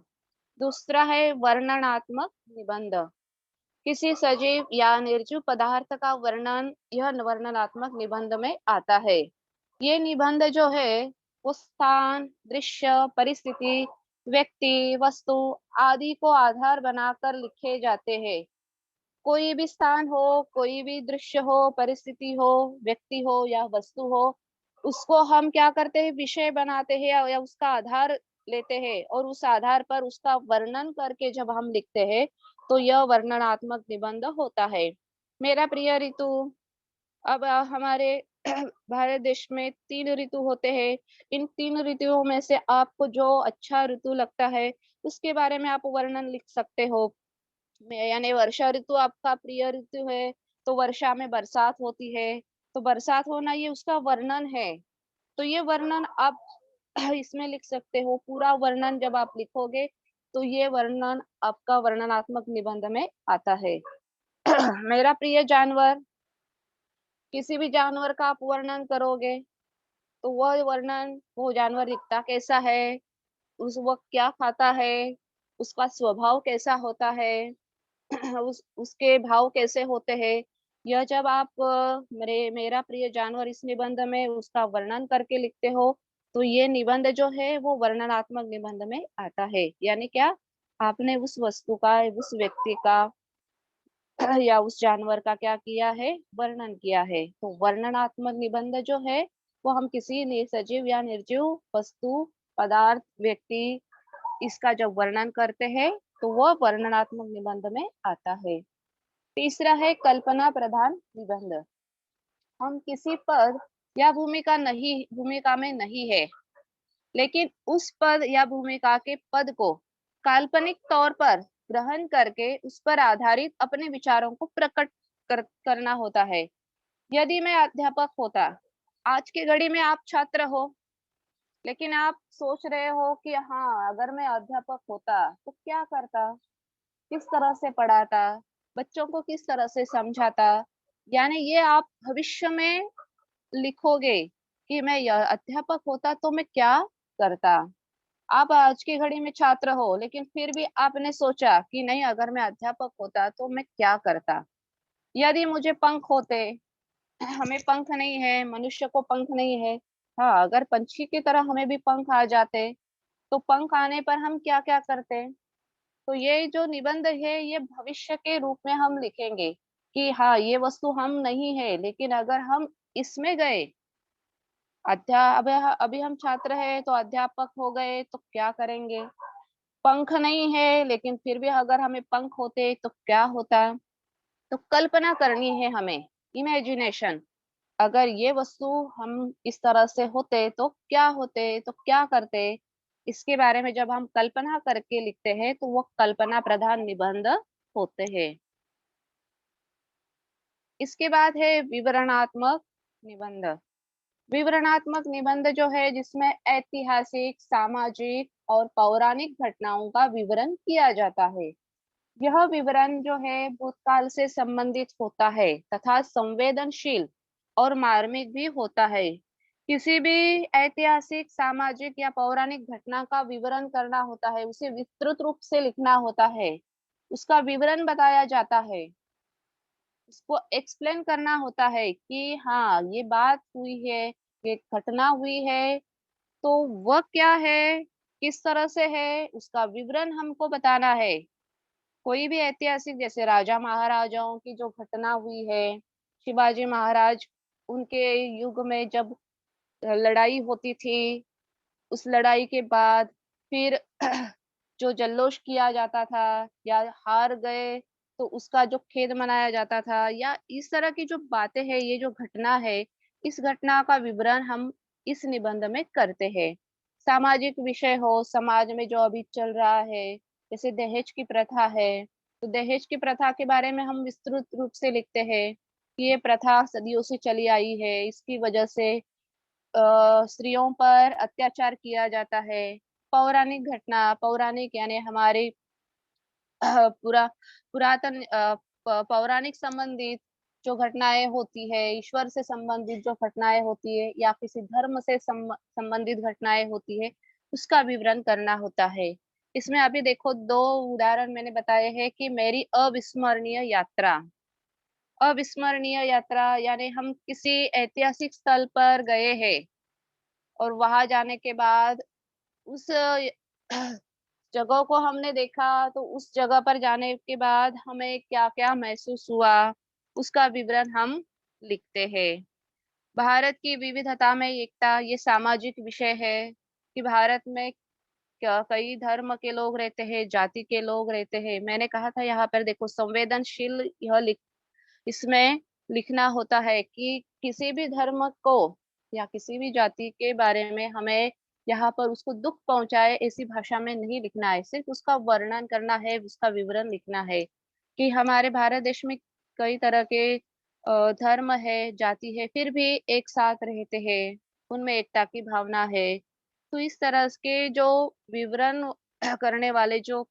दूसरा है वर्णनात्मक निबंध। किसी सजीव या निर्जीव पदार्थ का वर्णन यह वर्णनात्मक निबंध में आता है। ये निबंध जो है वो स्थान, दृश्य, परिस्थिति, व्यक्ति, वस्तु आदि को आधार बनाकर लिखे जाते हैं। कोई भी स्थान हो, कोई भी दृश्य हो, परिस्थिति हो, व्यक्ति हो या वस्तु हो, उसको हम क्या करते हैं, विषय बनाते हैं या उसका आधार लेते हैं और उस आधार पर उसका वर्णन करके जब हम लिखते हैं तो यह वर्णनात्मक निबंध होता है। मेरा प्रिय ऋतु, अब हमारे भारत देश में 3 ऋतु होते हैं। इन 3 ऋतुओं में से आपको जो अच्छा ऋतु लगता है, उसके बारे में आप वर्णन लिख सकते हो। यानी वर्षा ऋतु आपका प्रिय ऋतु है, तो वर्षा में बरसात होती है, तो बरसात होना ये उसका वर्णन है। तो ये वर्णन आप इसमें लिख सकते हो। पूरा वर्णन जब आप लिखोगे, तो ये वर्णन आपका वर्णनात्मक निबंध में आता है। मेरा प्रिय जानवर, किसी भी जानवर का आप वर्णन करोगे, तो वह वर्णन वो जानवर दिखता कैसा है, उस वक़्त क्या खाता है, उसका स्वभाव कैसा होता है, उसके भाव कैसे होते हैं। यह जब आप मेरा प्रिय जानवर इस निबंध में उसका वर्णन करके लिखते हो, तो ये निबंध जो है वो वर्णनात्मक निबंध में आता है। यानी क्या? आपने उस वस्तु का, उस व्यक्ति का या उस जानवर का क्या किया है? वर्णन किया है। तो वर्णनात्मक निबंध जो है वो हम किसी सजीव या निर्जीव वस्तु, पदार्थ, व्यक्ति इसका जब वर्णन करते हैं तो वह वर्णनात्मक निबंध में आता है। तीसरा है कल्पना प्रधान निबंध। हम किसी पद या भूमिका में नहीं है, लेकिन उस पद या भूमिका के पद को काल्पनिक तौर पर ग्रहण करके उस पर आधारित अपने विचारों को करना होता है। यदि मैं अध्यापक होता, आज की घड़ी में आप छात्र हो, लेकिन आप सोच रहे हो कि हाँ, अगर मैं अध्यापक होता तो क्या करता, किस तरह से पढ़ाता, बच्चों को किस तरह से समझाता। यानी ये आप भविष्य में लिखोगे कि मैं यह अध्यापक होता तो मैं क्या करता। आप आज की घड़ी में छात्र हो, लेकिन फिर भी आपने सोचा कि नहीं, अगर मैं अध्यापक होता तो मैं क्या करता। यदि मुझे पंख होते, हमें पंख नहीं है, मनुष्य को पंख नहीं है। हाँ, अगर पंछी की तरह हमें भी पंख आ जाते, तो पंख आने पर हम क्या-क्या करते? तो ये जो निबंध है, ये भविष्य के रूप में हम लिखेंगे कि हाँ, ये वस्तु हम नहीं है, लेकिन अगर हम इसमें गए, अभी हम छात्र हैं तो अध्यापक हो गए तो क्या करेंगे? पंख नहीं है, लेकिन फिर भी अगर हमें पंख होते तो क्या होता? तो कल्पना करनी है हमें, इमेजिनेशन। अगर ये वस्तु हम इस तरह से होते तो क्या होते, तो क्या करते? इसके बारे में जब हम कल्पना करके लिखते हैं तो वो कल्पना प्रधान निबंध होते हैं। इसके बाद है विवरणात्मक निबंध। विवरणात्मक निबंध जो है जिसमें ऐतिहासिक, सामाजिक और पौराणिक घटनाओं का विवरण किया जाता है। यह विवरण जो है भूतकाल से संबंधित होता है तथा संवेदनशील और मार्मिक भी होता है। किसी भी ऐतिहासिक, सामाजिक या पौराणिक घटना का विवरण करना होता है, उसे विस्तृत रूप से लिखना होता है, उसका विवरण बताया जाता है, उसको एक्सप्लेन करना होता है कि हाँ, ये बात हुई है, ये घटना हुई है, तो वह क्या है, किस तरह से है, उसका विवरण हमको बताना है। कोई भी ऐतिहासिक, जैसे राजा महाराजाओं की जो घटना हुई है, शिवाजी महाराज, उनके युग में जब लड़ाई होती थी, उस लड़ाई के बाद फिर जो जल्लोष किया जाता था या हार गए तो उसका जो खेद मनाया जाता था, या इस तरह की जो बातें हैं, ये जो घटना है, इस घटना का विवरण हम इस निबंध में करते हैं। सामाजिक विषय हो, समाज में जो अभी चल रहा है, जैसे दहेज की प्रथा है, तो दहेज की प्रथा के बारे में हम विस्तृत रूप से लिखते हैं कि ये प्रथा सदियों से चली आई है, इसकी वजह से स्त्रियों पर अत्याचार किया जाता है। पौराणिक घटना, पौराणिक यानी हमारे पूरा पुरातन पौराणिक संबंधित जो घटनाएँ होती है, ईश्वर से संबंधित जो घटनाएँ होती है या किसी धर्म से संबंधित घटनाएँ होती है, उसका विवरण करना होता है। इसमें अभी देखो 2 उदाहरण मैंने बताए हैं कि मेरी अविस्मरणीय यात्रा। अविस्मरणीय यात्रा यानी हम किसी ऐतिहासिक स्थल पर गए हैं और वहां जाने के बाद उस जगह को हमने देखा, तो उस जगह पर जाने के बाद हमें क्या-क्या महसूस हुआ, उसका विवरण हम लिखते हैं। भारत की विविधता में एकता ये सामाजिक विषय है कि भारत में कई धर्म के लोग रहते हैं, जाति के लोग रहते हैं। मैंने कहा था यहाँ पर देखो संवेदनशील यह इसमें लिखना होता है कि किसी भी धर्म को या किसी भी जाति के बारे में हमें यहाँ पर उसको दुःख पहुँचाए ऐसी भाषा में नहीं लिखना है, सिर्फ़ उसका वर्णन करना है, उसका विवरण लिखना है कि हमारे भारत देश में कई तरह के धर्म है, जाति है, फिर भी एक साथ रहते हैं, उनमें एकता की भावना है। तो इस तरह के जो विवरण करने वाले जो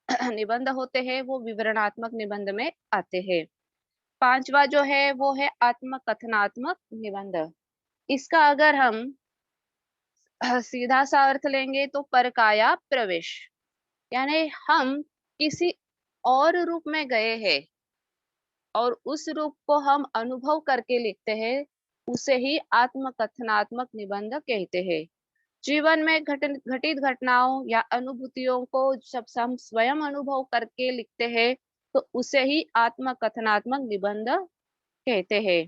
निबंध होते हैं, वो विवरणात्मक निबंध में आते हैं। 5वां जो है वो है आत्मकथनात्मक निबंध। इसका अगर हम सीधा सा अर्थ लेंगे तो परकाया प्रवेश, यानी हम किसी और रूप में गए हैं और उस रूप को हम अनुभव करके लिखते हैं, उसे ही आत्मकथनात्मक निबंध कहते हैं। जीवन में घटित घटनाओं या अनुभूतियों को जब हम स्वयं अनुभव करके लिखते हैं, तो उसे ही आत्मकथनात्मक निबंध कहते हैं।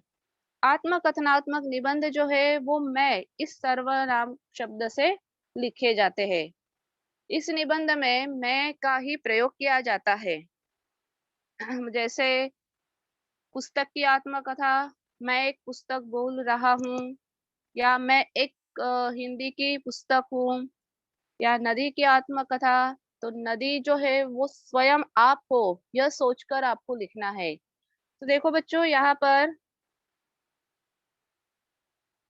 आत्मकथनात्मक निबंध जो है वो मैं इस सर्वनाम शब्द से लिखे जाते हैं। इस निबंध में मैं का ही प्रयोग किया जाता है। जैसे पुस्तक की आत्मकथा, मैं एक पुस्तक बोल रहा हूँ, या मैं एक हिंदी की पुस्तक हूँ, या नदी की आत्मकथा। तो नदी जो है वो स्वयं आप हो, यह सोचकर आपको लिखना है। तो देखो बच्चों यहाँ पर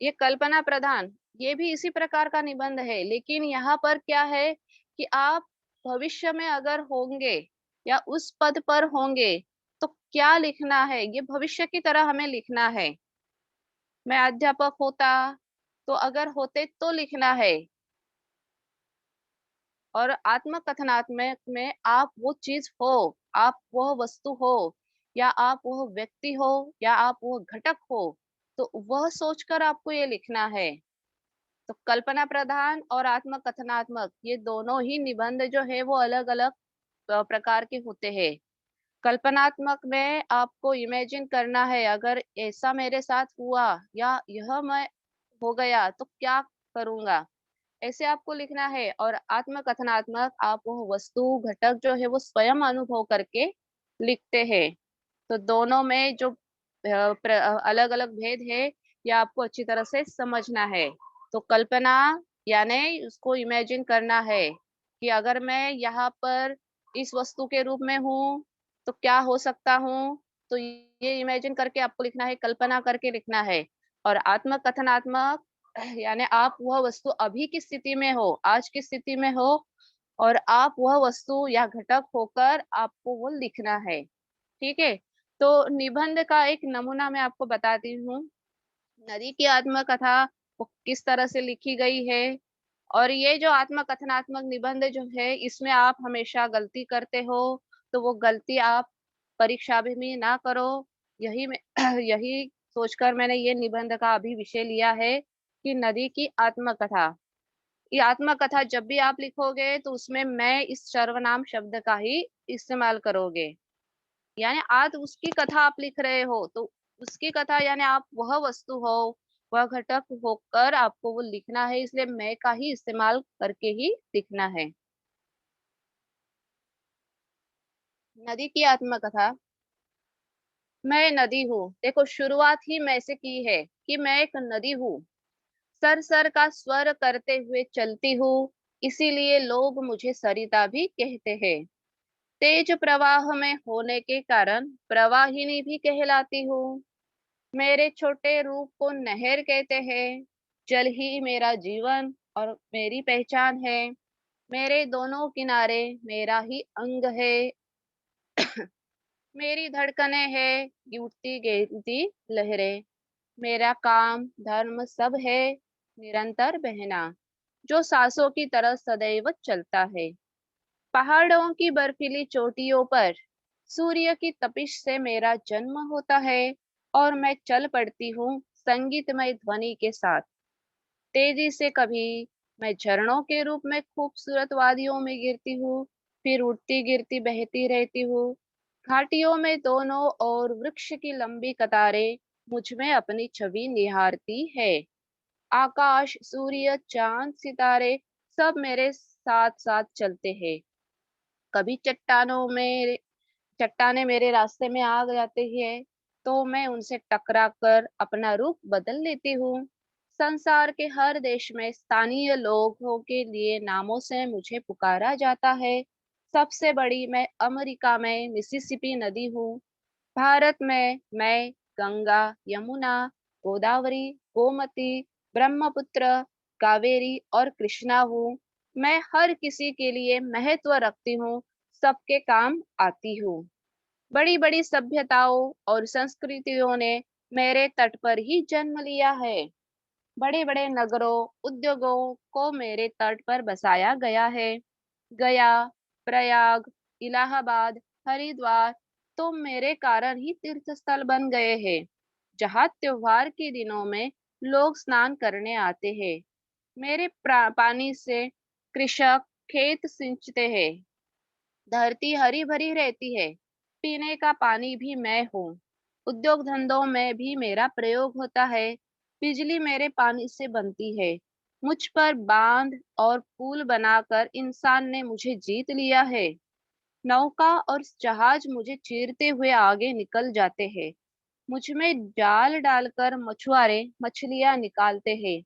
ये कल्पना प्रधान, ये भी इसी प्रकार का निबंध है, लेकिन यहाँ पर क्या है कि आप भविष्य में अगर होंगे या उस पद पर होंगे, तो क्या लिखना है, ये भविष्य की तरह हमें लिखना है। मैं अध्यापक होता, तो अगर होते तो लिखना है। और आत्मकथनात्मक में आप वो चीज़ हो, आप वह वस्तु हो, या आप वह व्यक्ति हो, या आप वह घटक हो, तो वह सोचकर आपको ये लिखना है। तो कल्पना प्रधान और आत्मकथनात्मक ये दोनों ही निबंध जो है वो अलग-अलग प्रकार के होते हैं। कल्पनात्मक में आपको इमेजिन करना है, अगर ऐसा मेरे साथ हुआ या यह मैं हो गया तो क्या करूँगा? ऐसे आपको लिखना है। और आत्मकथनात्मक आप वो वस्तु, घटक जो है वो स्वयं अनुभव करके लिखते हैं। तो दोनों में जो अलग-अलग भेद है, ये आपको अच्छी तरह से समझना है। तो कल्पना यानी उसको इमेजिन करना है कि अगर मैं यहाँ पर इस वस्तु के रूप में हूँ, तो क्या हो सकता हूँ? तो ये इमेजिन करके आपको लिखना है, कल्पना करके लिखना है। और आत्मकथनात्मक यानी आप वह वस्तु अभी की स्थिति में हो, आज की स्थिति में हो, और आप वह वस्तु या घटक होकर आपको वो लिखना है। ठीक है? तो निबंध का एक नमूना मैं आपको बताती हूँ। नदी की आत्मकथा वो किस तरह से लिखी गई है, और ये जो आत्मकथनात्मक निबंध जो है, इसमें आप हमेशा गलती करते हो, तो वो गलती आप परीक्षा में ना करो। यही मैं यही सोचकर मैंने ये निबंध का अभी विषय लिया है कि नदी की आत्मकथा। ये आत्मकथा जब भी आप लिखोगे तो उसमें मैं इस सर्वनाम शब्द का ही इस्तेमाल करोगे। यानी आज उसकी कथा आप लिख रहे हो, तो उसकी कथा यानी आप वह वस्तु हो, वह घटक होकर आपको वो लिखना है, इसलिए मैं का ही इस्तेमाल करके ही लिखना है। नदी की आत्मकथा, मैं नदी हूँ। देखो शुरुआत ही मैं से की है कि मैं एक नदी हूँ। सर-सर का स्वर करते हुए चलती हूँ, इसीलिए लोग मुझे सरिता भी कहते हैं। तेज प्रवाह में होने के कारण प्रवाहिनी भी कहलाती हूँ। मेरे छोटे रूप को नहर कहते हैं। जल ही मेरा जीवन और मेरी पहचान है। मेरे दोनों किनारे मेरा ही अंग है। मेरी धड़कनें है, उठती गिरती लहरें। मेरा काम धर्म सब है, निरंतर बहना, जो सांसों की तरह सदैव चलता है। पहाड़ों की बर्फीली चोटियों पर सूर्य की तपिश से मेरा जन्म होता है और मैं चल पड़ती हूँ संगीतमय ध्वनि के साथ। तेजी से कभी मैं झरनों के रूप में खूबसूरत वादियों में गिरती हूँ, फिर उठती गिरती बहती रहती हूँ। घाटियों में दोनों ओर वृक्ष की लंबी कतारें मुझ में अपनी छवि निहारती है। आकाश, सूर्य, चांद, सितारे सब मेरे साथ साथ चलते हैं। कभी चट्टाने मेरे रास्ते में आ जाते हैं, तो मैं उनसे टकरा कर अपना रुख बदल लेती हूँ। संसार के हर देश में स्थानीय लोगों के लिए नामों से मुझे पुकारा जाता है। सबसे बड़ी मैं अमेरिका में मिसिसिपी नदी हूँ। भारत में मैं गंगा, यमुना, गोदावरी, गोमती, ब्रह्मपुत्र, कावेरी और कृष्णा हूँ। मैं हर किसी के लिए महत्व रखती हूँ, सबके काम आती हूँ। बड़ी-बड़ी सभ्यताओं और संस्कृतियों ने मेरे तट पर ही जन्म लिया है। बड़े-बड़े नगरों, उद्योगों को मेरे तट पर बसाया गया है। गया, प्रयाग, इलाहाबाद, हरिद्वार तो मेरे कारण ही तीर्थ स्थल बन गए हैं, जहाँ त्योहार के दिनों में लोग स्नान करने आते हैं। मेरे पानी से कृषक खेत सींचते हैं, धरती हरी भरी रहती है। पीने का पानी भी मैं हूँ। उद्योग धंधों में भी मेरा प्रयोग होता है। बिजली मेरे पानी से बनती है। मुझ पर बांध और पुल बनाकर इंसान ने मुझे जीत लिया है। नौका और जहाज मुझे चीरते हुए आगे निकल जाते हैं। मुझ में जाल डालकर मछुआरे मछलियां निकालते हैं।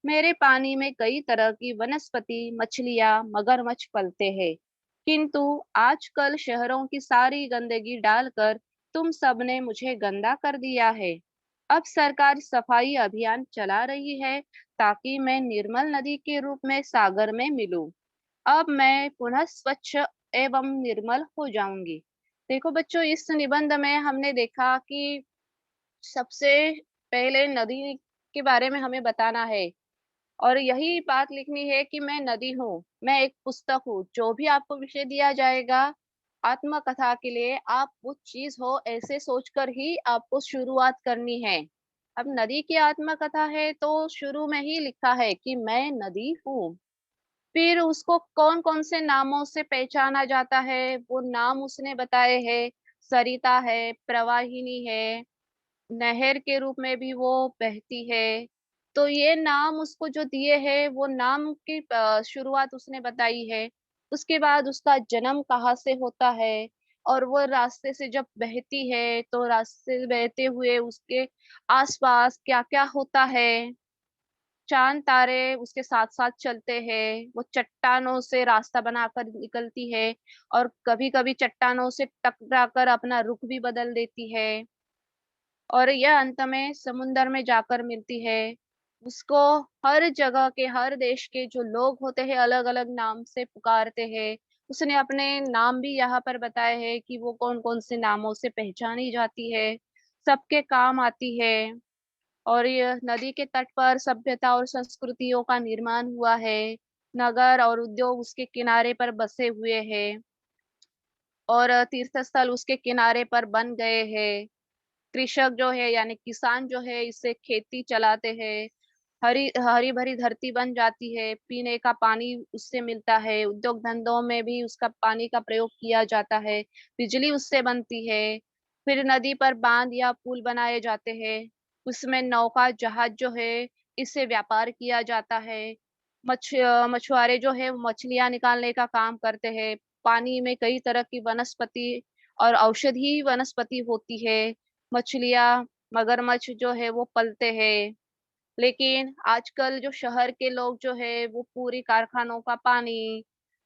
मेरे पानी में कई तरह की वनस्पति, मछलियां, मगरमच्छ पलते हैं। किंतु आजकल शहरों की सारी गंदगी डालकर तुम सबने मुझे गंदा कर दिया है। अब सरकार सफाई अभियान चला रही है, ताकि मैं निर्मल नदी के रूप में सागर में मिलूं। अब मैं पुनः स्वच्छ एवं निर्मल हो जाऊंगी। देखो बच्चों, इस निबंध में हमने देखा कि सबसे पहले नदी के बारे में हमें बताना है और यही बात लिखनी है कि मैं नदी हूँ, मैं एक पुस्तक हूँ। जो भी आपको विषय दिया जाएगा आत्मकथा के लिए, आप वो चीज हो ऐसे सोचकर ही आपको शुरुआत करनी है। अब नदी की आत्मकथा है तो शुरू में ही लिखा है कि मैं नदी हूँ। फिर उसको कौन कौन से नामों से पहचाना जाता है, वो नाम उसने बताए हैं। सरिता है, प्रवाहिनी है, नहर के रूप में भी वो बहती है। तो ये नाम उसको जो दिए हैं, वो नाम की शुरुआत उसने बताई है। उसके बाद उसका जन्म कहाँ से होता है और वो रास्ते से जब बहती है, तो रास्ते से बहते हुए उसके आसपास क्या-क्या होता है। चाँद तारे उसके साथ-साथ चलते हैं, वो चट्टानों से रास्ता बनाकर निकलती है और कभी-कभी चट्टानों से टकराकर अपना रुख भी बदल देती है। और यह अंत में समुंदर में जाकर मिलती है। उसको हर जगह के, हर देश के जो लोग होते हैं अलग-अलग नाम से पुकारते हैं। उसने अपने नाम भी यहाँ पर बताए हैं कि वो कौन-कौन से नामों से पहचानी जाती है, सबके काम आती है। और यह नदी के तट पर सभ्यता और संस्कृतियों का निर्माण हुआ है। नगर और उद्योग उसके किनारे पर बसे हुए हैं और तीर्थ स्थल उसके किनारे पर बन गए हैं। कृषक जो है यानी किसान जो है इससे खेती चलाते हैं। हरी हरी भरी धरती बन जाती है, पीने का पानी उससे मिलता है, उद्योग धंधों में भी उसका पानी का प्रयोग किया जाता है, बिजली उससे बनती है। फिर नदी पर बांध या पुल बनाए जाते हैं, उसमें नौका जहाज जो है इससे व्यापार किया जाता है। मछुआरे जो है वो मछलियां निकालने का काम करते हैं। पानी में कई तरह की वनस्पति और औषधीय वनस्पति होती है। मछलियाँ, मगरमच्छ जो है वो पलते हैं। लेकिन आजकल जो शहर के लोग जो है वो पूरी कारखानों का पानी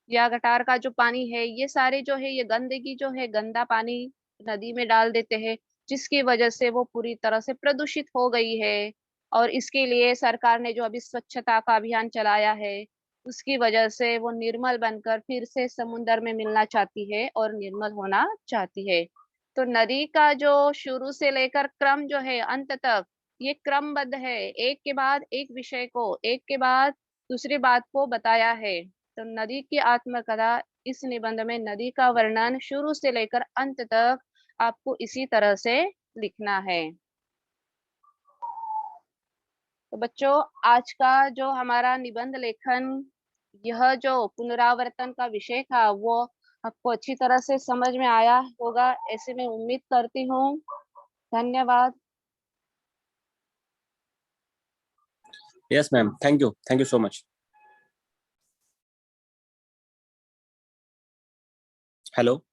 या गटार का जो पानी है, ये सारे जो है ये गंदगी जो है, गंदा पानी नदी में डाल देते हैं, जिसकी वजह से वो पूरी तरह से प्रदूषित हो गई है। और इसके लिए सरकार ने जो अभी स्वच्छता का अभियान चलाया है, उसकी वजह से वो निर्मल बनकर फिर से समुद्र में मिलना चाहती है और निर्मल होना चाहती है। तो नदी का जो शुरू से लेकर क्रम जो है अंत तक, ये क्रमबद्ध है। एक के बाद एक विषय को, एक के बाद दूसरी बात को बताया है। तो नदी की आत्मकथा इस निबंध में नदी का वर्णन शुरू से लेकर अंत तक आपको इसी तरह से लिखना है। तो बच्चों, आज का जो हमारा निबंध लेखन, यह जो पुनरावर्तन का विषय था, वो आपको अच्छी तरह से समझ में आया होगा, ऐसे मैं उम्मीद करती हूँ। धन्यवाद। Yes, ma'am. Thank you. Thank you so much. Hello.